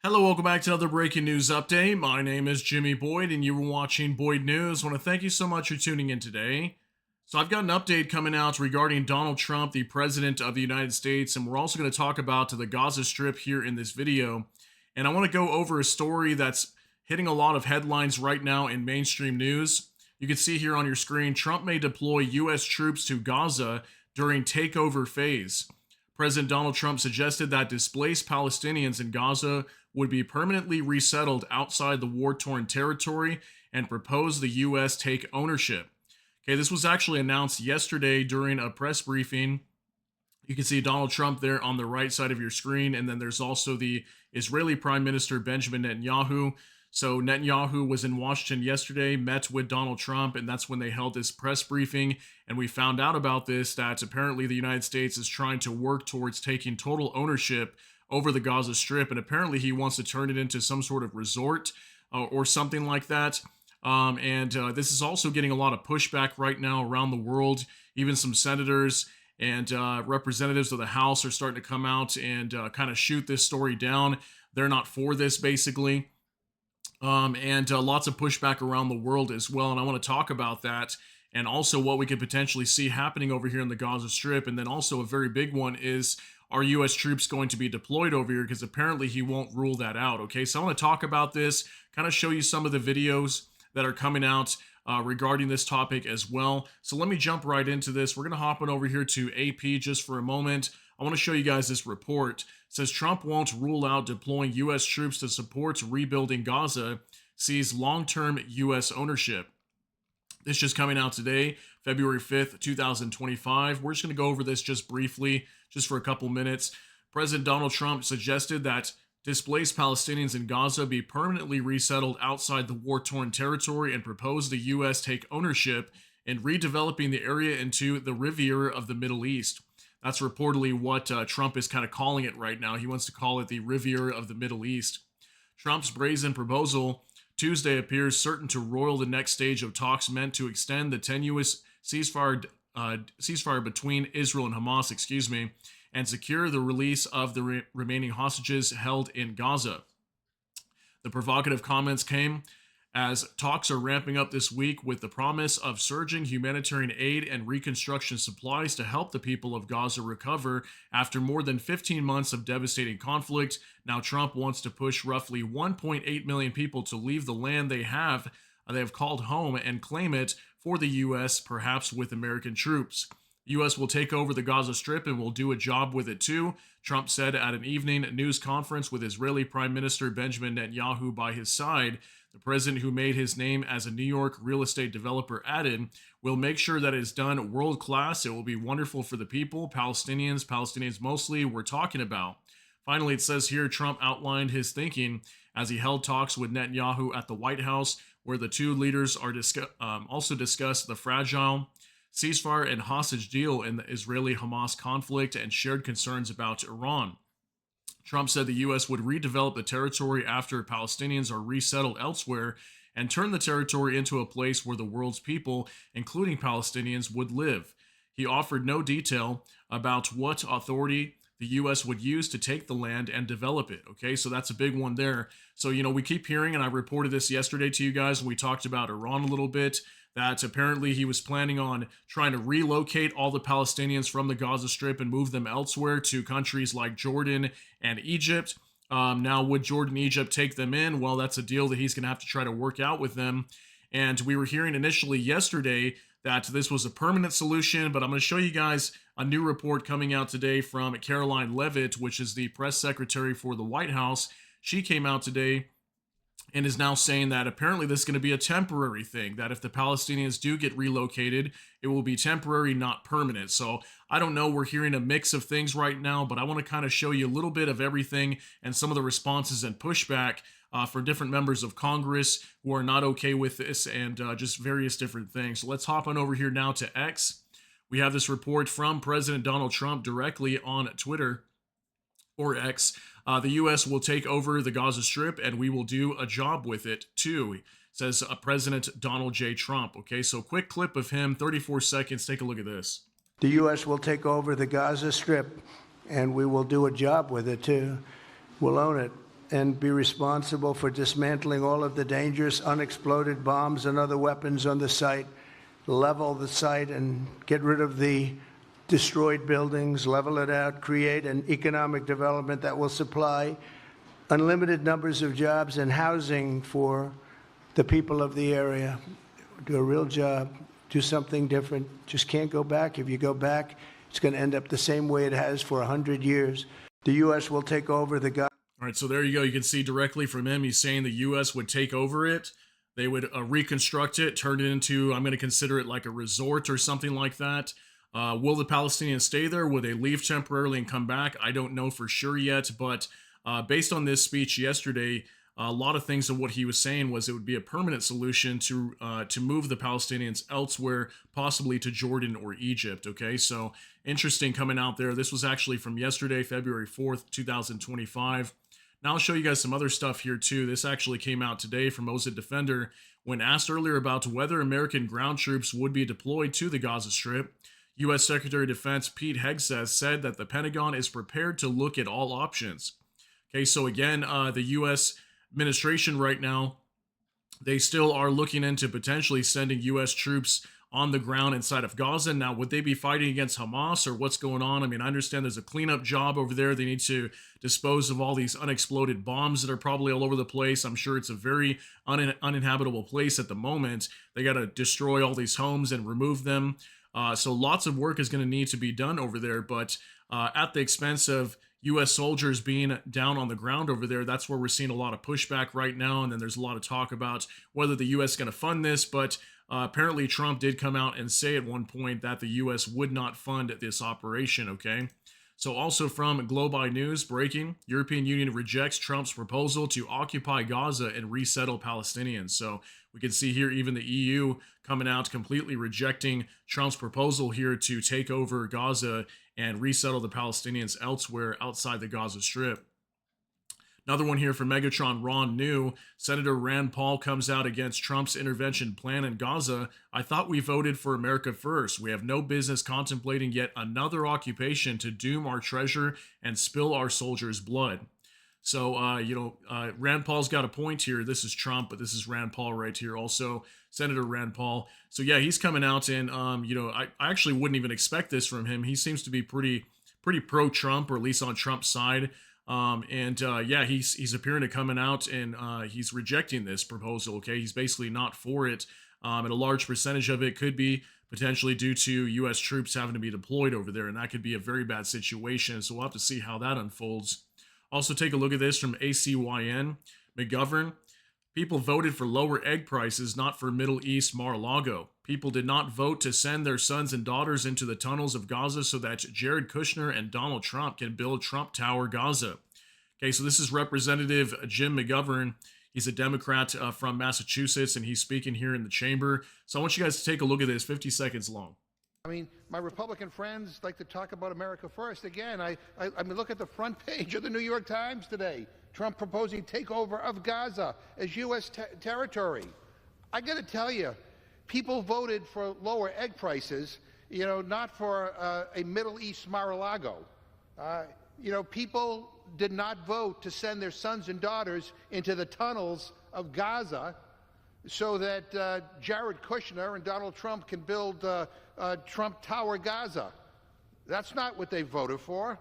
Hello, welcome back to another breaking news update. My name is Jimmy Boyd, and you were watching Boyd News. I want to thank you so much for tuning in today. So, I've got an update coming out regarding Donald Trump, the President of the United States, and we're also going to talk about the Gaza Strip here in this video. And I want to go over a story that's hitting a lot of headlines right now in mainstream news. You can see here on your screen Trump may deploy U.S. troops to Gaza during takeover phase. President Donald Trump suggested that displaced Palestinians in Gaza would be permanently resettled outside the war-torn territory and proposed the U.S. take ownership. Okay, this was actually announced yesterday during a press briefing. You can see Donald Trump there on the right side of your screen, and then there's also the Israeli Prime Minister Benjamin Netanyahu. So Netanyahu was in Washington yesterday, met with Donald Trump, and that's when they held this press briefing. And we found out about this, that apparently the United States is trying to work towards taking total ownership over the Gaza Strip, and apparently he wants to turn it into some sort of resort or something like that. This is also getting a lot of pushback right now around the world. Even some senators and representatives of the House are starting to come out and kind of shoot this story down. They're not for this, basically. Lots of pushback around the world as well. And I want to talk about that and also what we could potentially see happening over here in the Gaza Strip. And then also a very big one is, are U.S. troops going to be deployed over here? Because apparently he won't rule that out. Okay, so I want to talk about this, kind of show you some of the videos that are coming out regarding this topic as well. So let me jump right into this. We're going to hop on over here to AP just for a moment. I want to show you guys this report. It says Trump won't rule out deploying U.S. troops to support rebuilding Gaza, sees long-term U.S. ownership. This just coming out today, February 5th, 2025. We're just going to go over this just briefly, just for a couple minutes. President Donald Trump suggested that displaced Palestinians in Gaza be permanently resettled outside the war-torn territory and proposed the U.S. take ownership in redeveloping the area into the Riviera of the Middle East. That's reportedly what Trump is kind of calling it right now. He wants to call it the Riviera of the Middle East. Trump's brazen proposal Tuesday appears certain to roil the next stage of talks meant to extend the tenuous ceasefire between Israel and Hamas, and secure the release of the remaining hostages held in Gaza. The provocative comments came as talks are ramping up this week with the promise of surging humanitarian aid and reconstruction supplies to help the people of Gaza recover after more than 15 months of devastating conflict. Now Trump wants to push roughly 1.8 million people to leave the land they have called home and claim it for the U.S., perhaps with American troops. The U.S. will take over the Gaza Strip and will do a job with it too, Trump said at an evening news conference with Israeli Prime Minister Benjamin Netanyahu by his side. The president, who made his name as a New York real estate developer, added, "We'll make sure that it's done world class. It will be wonderful for the people, Palestinians mostly, we're talking about." Finally, it says here Trump outlined his thinking as he held talks with Netanyahu at the White House, where the two leaders are also discussed the fragile ceasefire and hostage deal in the Israeli-Hamas conflict and shared concerns about Iran. Trump said the U.S. would redevelop the territory after Palestinians are resettled elsewhere and turn the territory into a place where the world's people, including Palestinians, would live. He offered no detail about what authority the U.S. would use to take the land and develop it. Okay, so that's a big one there. So, we keep hearing, and I reported this yesterday to you guys when we talked about Iran a little bit, that apparently he was planning on trying to relocate all the Palestinians from the Gaza Strip and move them elsewhere to countries like Jordan and Egypt. Now, would Jordan and Egypt take them in? Well, that's a deal that he's going to have to try to work out with them. And we were hearing initially yesterday that this was a permanent solution, but I'm going to show you guys a new report coming out today from Caroline Leavitt, which is the press secretary for the White House. She came out today and is now saying that apparently this is going to be a temporary thing, that if the Palestinians do get relocated, it will be temporary, not permanent. So I don't know, we're hearing a mix of things right now, but I want to kind of show you a little bit of everything and some of the responses and pushback for different members of Congress who are not okay with this and just various different things. So let's hop on over here now to X. We have this report from President Donald Trump directly on Twitter, or X. The U.S. will take over the Gaza Strip and we will do a job with it too, says President Donald J. Trump. Okay, so quick clip of him, 34 seconds. Take a look at this. The U.S. will take over the Gaza Strip and we will do a job with it too. We'll own it. and be responsible for dismantling all of the dangerous unexploded bombs and other weapons on the site, level the site and get rid of the destroyed buildings, level it out, create an economic development that will supply unlimited numbers of jobs and housing for the people of the area. Do a real job, do something different. Just can't go back. If you go back, it's going to end up the same way it has for 100 years. The U.S. will take over the Gaza. All right, so there you go. You can see directly from him, he's saying the U.S. would take over it. They would reconstruct it, turn it into, I'm going to consider it like a resort or something like that. Will the Palestinians stay there? Will they leave temporarily and come back? I don't know for sure yet, but based on this speech yesterday, a lot of things of what he was saying was it would be a permanent solution to move the Palestinians elsewhere, possibly to Jordan or Egypt. Okay, so interesting coming out there. This was actually from yesterday, February 4th, 2025. Now I'll show you guys some other stuff here too. This actually came out today from Mossad Defender. When asked earlier about whether American ground troops would be deployed to the Gaza Strip, U.S. Secretary of Defense Pete Hegseth said that the Pentagon is prepared to look at all options. Okay, so again, the U.S. administration right now, they still are looking into potentially sending U.S. troops on the ground inside of Gaza. Now, would they be fighting against Hamas or what's going on? I mean, I understand there's a cleanup job over there. They need to dispose of all these unexploded bombs that are probably all over the place. I'm sure it's a very uninhabitable place at the moment. They got to destroy all these homes and remove them. So lots of work is going to need to be done over there, but at the expense of U.S. soldiers being down on the ground over there, that's where we're seeing a lot of pushback right now. And then there's a lot of talk about whether the U.S. is going to fund this, but apparently Trump did come out and say at one point that the U.S. would not fund this operation, okay? So also from Globi News, breaking, European Union rejects Trump's proposal to occupy Gaza and resettle Palestinians. So we can see here even the EU coming out completely rejecting Trump's proposal here to take over Gaza and resettle the Palestinians elsewhere outside the Gaza Strip. Another one here from Megatron Ron New. Senator Rand Paul comes out against Trump's intervention plan in Gaza. I thought we voted for America first. We have no business contemplating yet another occupation to doom our treasure and spill our soldiers' blood. So, Rand Paul's got a point here. This is Trump, but this is Rand Paul right here. Also, Senator Rand Paul. So, yeah, he's coming out and, I actually wouldn't even expect this from him. He seems to be pretty pro-Trump, or at least on Trump's side. He's appearing to coming out and he's rejecting this proposal. Okay, he's basically not for it, and a large percentage of it could be potentially due to U.S. troops having to be deployed over there, and that could be a very bad situation. So we'll have to see how that unfolds. Also, take a look at this from ACYN. McGovern. People voted for lower egg prices, not for Middle East Mar-a-Lago. People did not vote to send their sons and daughters into the tunnels of Gaza so that Jared Kushner and Donald Trump can build Trump Tower Gaza. Okay, so this is Representative Jim McGovern. He's a Democrat from Massachusetts, and he's speaking here in the chamber. So I want you guys to take a look at this, 50 seconds long. I mean, my Republican friends like to talk about America first. Again, I mean, look at the front page of the New York Times today. Trump proposing takeover of Gaza as U.S. territory. I got to tell you, people voted for lower egg prices, not for a Middle East Mar-a-Lago. People did not vote to send their sons and daughters into the tunnels of Gaza so that Jared Kushner and Donald Trump can build Trump Tower Gaza. That's not what they voted for.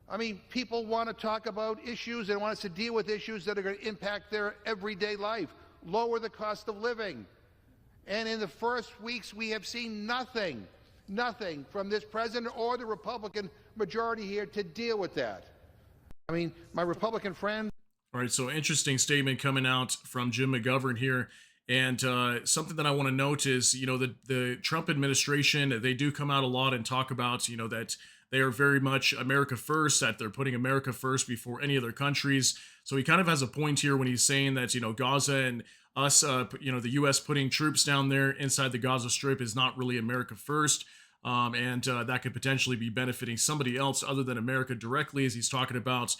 I mean, people want to talk about issues. They want us to deal with issues that are going to impact their everyday life, lower the cost of living. And in the first weeks, we have seen nothing from this president or the Republican majority here to deal with that. I mean, my Republican friend. All right, so interesting statement coming out from Jim McGovern here. And something that I want to note is, the Trump administration, they do come out a lot and talk about, that they are very much America first, that they're putting America first before any other countries. So he kind of has a point here when he's saying that, Gaza and us, the U.S. putting troops down there inside the Gaza Strip is not really America first. And that could potentially be benefiting somebody else other than America directly, as he's talking about,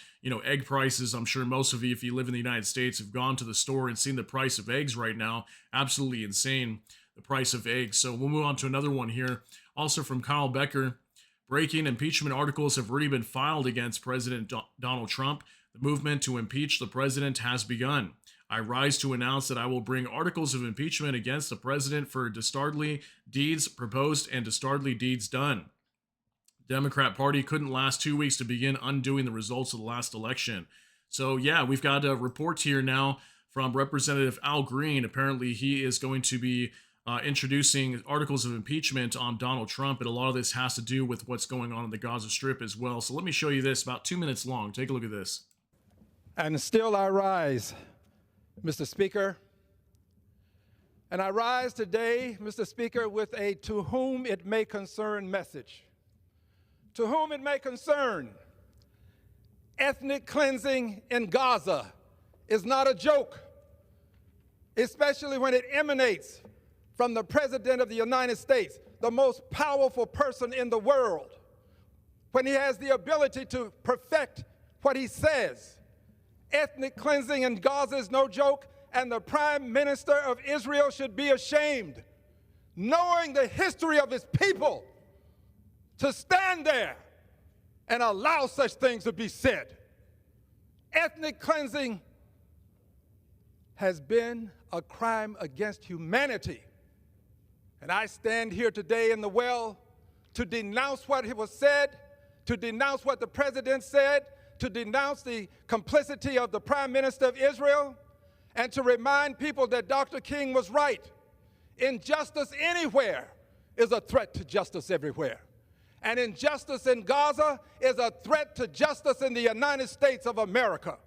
egg prices. I'm sure most of you, if you live in the United States, have gone to the store and seen the price of eggs right now. Absolutely insane, the price of eggs. So we'll move on to another one here. Also from Kyle Becker. Breaking: impeachment articles have already been filed against President Donald Trump. The movement to impeach the president has begun. I rise to announce that I will bring articles of impeachment against the president for dastardly deeds proposed and dastardly deeds done. The Democrat Party couldn't last 2 weeks to begin undoing the results of the last election. So, yeah, we've got a report here now from Representative Al Green. Apparently, he is going to be introducing articles of impeachment on Donald Trump, and a lot of this has to do with what's going on in the Gaza Strip as well. So let me show you this, about 2 minutes long. Take a look at this. And still I rise, Mr. Speaker. And I rise today, Mr. Speaker, with a to whom it may concern message. To whom it may concern, ethnic cleansing in Gaza is not a joke, especially when it emanates from the President of the United States, the most powerful person in the world, when he has the ability to perfect what he says. Ethnic cleansing in Gaza is no joke, and the Prime Minister of Israel should be ashamed, knowing the history of his people, to stand there and allow such things to be said. Ethnic cleansing has been a crime against humanity. And I stand here today in the well to denounce what was said, to denounce what the president said, to denounce the complicity of the Prime Minister of Israel, and to remind people that Dr. King was right. Injustice anywhere is a threat to justice everywhere. And injustice in Gaza is a threat to justice in the United States of America.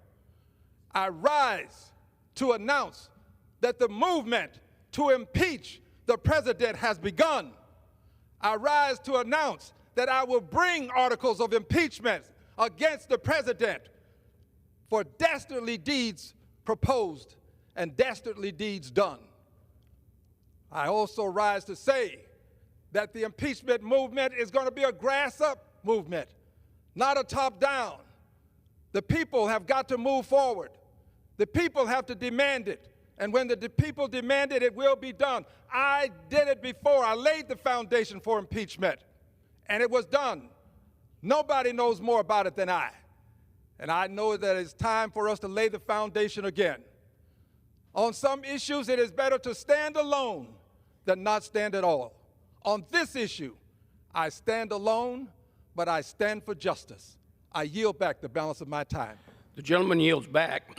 I rise to announce that the movement to impeach the president has begun. I rise to announce that I will bring articles of impeachment against the president for dastardly deeds proposed and dastardly deeds done. I also rise to say that the impeachment movement is going to be a grass-up movement, not a top-down. The people have got to move forward. The people have to demand it. And when the people demand it, it will be done. I did it before. I laid the foundation for impeachment, and it was done. Nobody knows more about it than I. And I know that it's time for us to lay the foundation again. On some issues, it is better to stand alone than not stand at all. On this issue, I stand alone, but I stand for justice. I yield back the balance of my time. The gentleman yields back.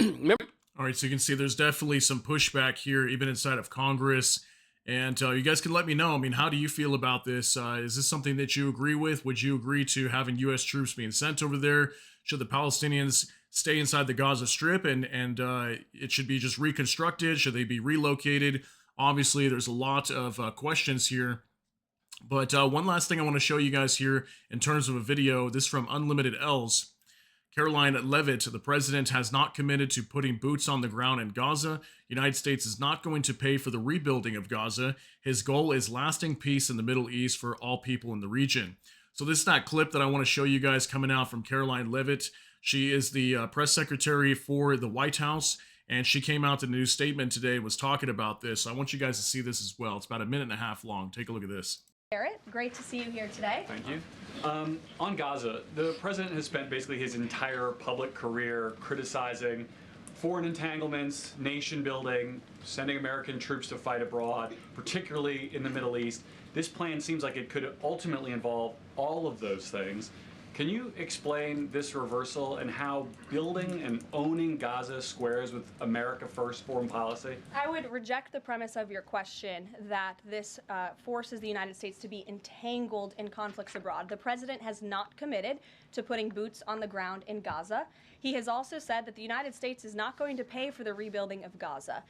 All right, so you can see there's definitely some pushback here, even inside of Congress. And you guys can let me know. I mean, how do you feel about this? Is this something that you agree with? Would you agree to having U.S. troops being sent over there? Should the Palestinians stay inside the Gaza Strip and it should be just reconstructed? Should they be relocated? Obviously, there's a lot of questions here. But one last thing I want to show you guys here in terms of a video. This from Unlimited L's. Caroline Levitt, the president has not committed to putting boots on the ground in Gaza. United States is not going to pay for the rebuilding of Gaza. His goal is lasting peace in the Middle East for all people in the region. So this is that clip that I want to show you guys coming out from Caroline Levitt. She is the press secretary for the White House, and she came out in a new statement today, was talking about this. So I want you guys to see this as well. It's about 1.5 minutes long. Take a look at this. Garrett, great to see you here today. Thank you. On Gaza, the president has spent basically his entire public career criticizing foreign entanglements, nation building, sending American troops to fight abroad, particularly in the Middle East. This plan seems like it could ultimately involve all of those things. Can you explain this reversal and how building and owning Gaza squares with America First foreign policy? I would reject the premise of your question that this forces the United States to be entangled in conflicts abroad. The president has not committed to putting boots on the ground in Gaza. He has also said that the United States is not going to pay for the rebuilding of Gaza.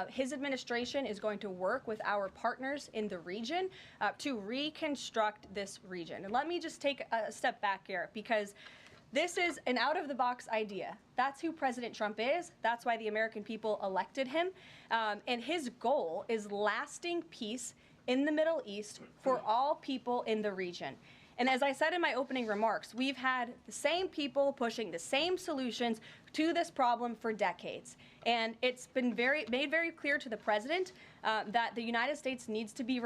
His administration is going to work with our partners in the region to reconstruct this region. And let me just take a step back here, because this is an out-of-the-box idea. That's who President Trump is. That's why the American people elected him. And his goal is lasting peace in the Middle East for all people in the region. And as I said in my opening remarks, we've had the same people pushing the same solutions to this problem for decades. And it's been made very clear to the president that the United States needs to be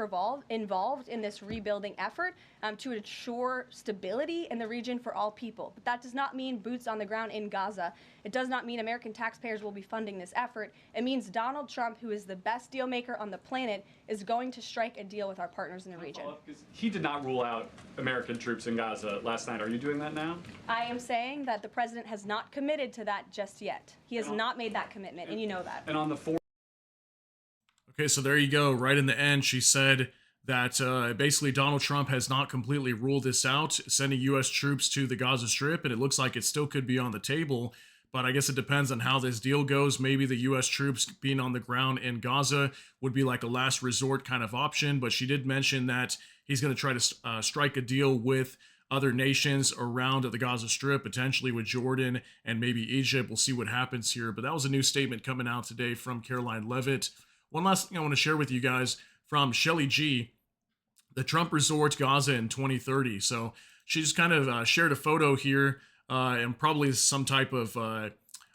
involved in this rebuilding effort to ensure stability in the region for all people. But that does not mean boots on the ground in Gaza. It does not mean American taxpayers will be funding this effort. It means Donald Trump, who is the best deal maker on the planet, is going to strike a deal with our partners in the region. He did not rule out American troops in Gaza last night. Are you doing that now? I am saying that the president has not committed to that just yet. He has not made that commitment, and you know that. And on the Okay, so there you go. Right in the end, she said that basically Donald Trump has not completely ruled this out, sending U.S. troops to the Gaza Strip, and it looks like it still could be on the table. But I guess it depends on how this deal goes. Maybe the U.S. troops being on the ground in Gaza would be like a last resort kind of option. But she did mention that he's going to try to strike a deal with other nations around the Gaza Strip, potentially with Jordan and maybe Egypt. We'll see what happens here. But that was a new statement coming out today from Caroline Leavitt. One last thing I want to share with you guys from Shelly G, the Trump Resort Gaza in 2030. So she just kind of shared a photo here and probably some type of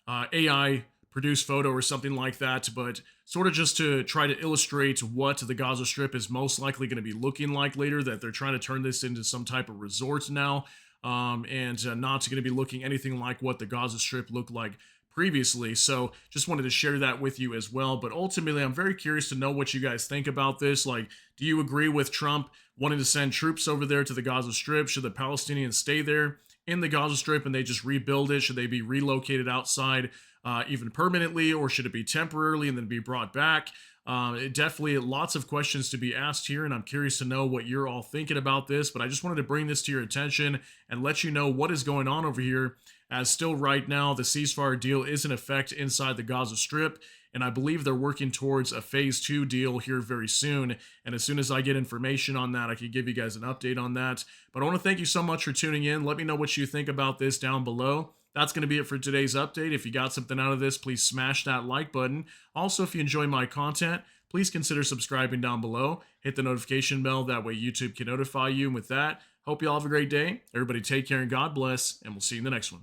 AI produced photo or something like that, but sort of just to try to illustrate what the Gaza Strip is most likely going to be looking like later, that they're trying to turn this into some type of resort now, and not going to be looking anything like what the Gaza Strip looked like previously. So just wanted to share that with you as well. But ultimately, I'm very curious to know what you guys think about this. Like, do you agree with Trump wanting to send troops over there to the Gaza Strip? Should the Palestinians stay there in the Gaza Strip and they just rebuild it? Should they be relocated outside even permanently, or should it be temporarily and then be brought back? Definitely lots of questions to be asked here, and I'm curious to know what you're all thinking about this. But I just wanted to bring this to your attention and let you know what is going on over here, as still right now the ceasefire deal is in effect inside the Gaza Strip, and I believe they're working towards a phase 2 deal here very soon. And as soon as I get information on that, I can give you guys an update on that. But I want to thank you so much for tuning in. Let me know what you think about this down below. That's going to be it for today's update. If you got something out of this, please smash that like button. Also, if you enjoy my content, please consider subscribing down below. Hit the notification bell. That way YouTube can notify you. And with that, hope you all have a great day. Everybody take care and God bless, and we'll see you in the next one.